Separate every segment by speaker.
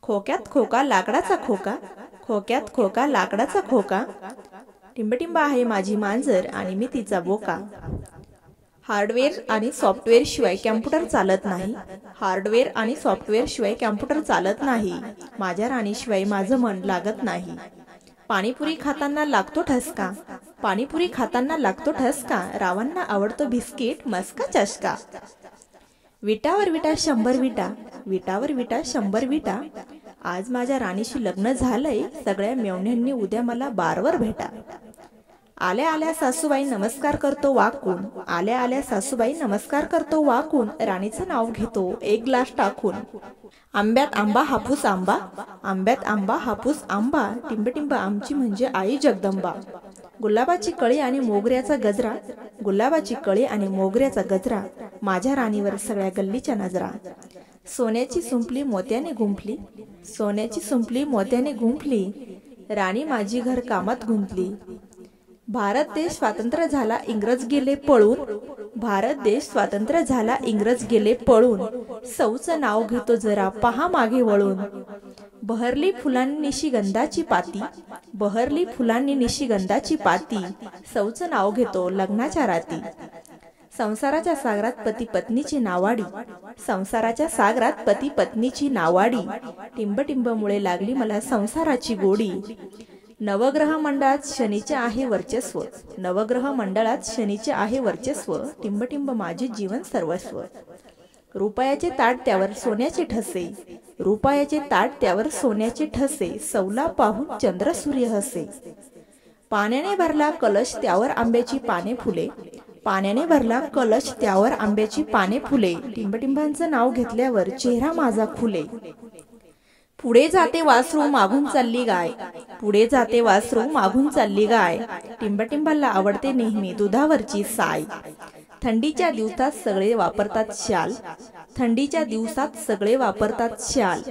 Speaker 1: खोक्यात खोका लाकडाचा खोका, खोक्यात खोका लाकडाचा खोका, टिंबटिंब आहे माझी मांजर आणि मी तिचा बोका. हार्डवेअर आणि सॉफ्टवेअर शिवाय कॅम्प्युटर चालत नाही. हार्डवेअर आणि सॉफ्टवेअर शिवाय कॅम्प्युटर चालत नाही. माझ्या राणीशिवाय माझं मन लागत नाही. पाणीपुरी खाताना लागतो ठसका, पाणीपुरी खाताना लागतो ठसका, रावांना आवडतो बिस्किट मस्का चषका. विटावर विटा 100 विटा, विटावर विटा 100 विटा, आज माझ्या राणीशी लग्न झालंय, सगळ्या मेवण्यांनी उद्या मला बारवर भेटा. आल्या आल्या सासूबाई नमस्कार करतो वाकून, आल्या आल्या सासूबाई नमस्कार करतो वाकून, राणीचं नाव घेतो एक ग्लास टाकून. आंब्यात आंबा हापूस आंबा, आंब्यात आंबा हापूस आंबा, टिंबटिंब आमची म्हणजे आई जगदंबा. गुलाबाची कळी आणि मोगऱ्याचा गजरा, गुलाबाची कळी आणि मोगऱ्याचा गजरा, माझ्या राणीवर सगळ्या गल्लीच्या नजरा. सोन्याची सुंपली मोत्याने गुंफली, सोन्याची सुंपली मोत्याने गुंफली, राणी माझी घर कामात गुंतली. भारत देश स्वातंत्र्य झाला इंग्रज गेले पळून, भारत देश स्वातंत्र्य झाला इंग्रज गेले पळून, सौचं नाव घेतो जरा पहा मागे वळून. बहरली फुलांनी निशिगंधाची पाती, बहरली फुलांनी निशिगंधाची पाती, सौचं नाव घेतो लग्नाच्या राती. संसाराच्या सागरात पती पत्नीची नावाडी, संसाराच्या सागरात पती पत्नीची नावाडी, टिंबटिंबमुळे लागली मला संसाराची गोडी. नवग्रह मंडळात शनीचे आहे वर्चस्व, नवग्रह मंडळात शनीचे आहे वर्चस्व, टिंबटिंब माझे जीवन सर्वस्व. रुपयाचे ताट त्यावर सोन्याचे ठसे, रुपयाचे ताट त्यावर सोन्याचे ठसे, सौला पाहून चंद्र सूर्य हसे. पाण्याने भरला कलश त्यावर आंब्याची पाने फुले, पाण्याने भरला कलश त्यावर आंब्याची पाने फुले, टिंबटिंबांचं नाव घेतल्यावर चेहरा माझा खुले. पुढे जाते वासरू मागून चालली गाय, पुढे जाते वासरू मागून चालली गाय, टिंबटिंबाला आवडते नेहमी दुधावरची साय. थंडीच्या दिवसात सगळे वापरतात शाल, थंडीच्या दिवसात सगळे वापरतात शाल,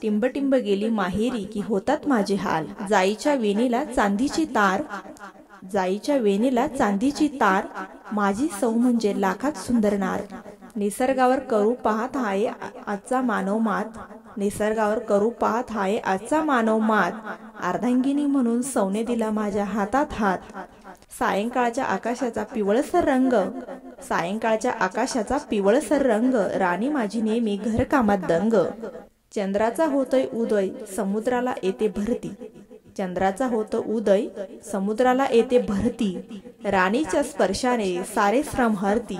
Speaker 1: टिंबटिंब गेली माहेरी की होतात माझे हाल. जाईच्या वेणीला चांदीची तार, जाईच्या वेणीला चांदीची तार, माझी सौ म्हणजे लाखात सुंदर नार. निसर्गावर करू पाहत आहे आजचा मानव मात, निसर्गावर करू पाहत आहे आजचा मानव मात, अर्धांगिनी म्हणून सौने दिला माझ्या हातात हात. सायंकाळच्या आकाशाचा पिवळसर रंग, सायंकाळच्या आकाशाचा पिवळसर रंग, राणी माझी नेहमी घरकामात दंग. चंद्राचा होतोय उदय समुद्राला येते भरती, चंद्राचा होतो उदय समुद्राला येते भरती, राणीच्या स्पर्शाने सारे श्रम हरती.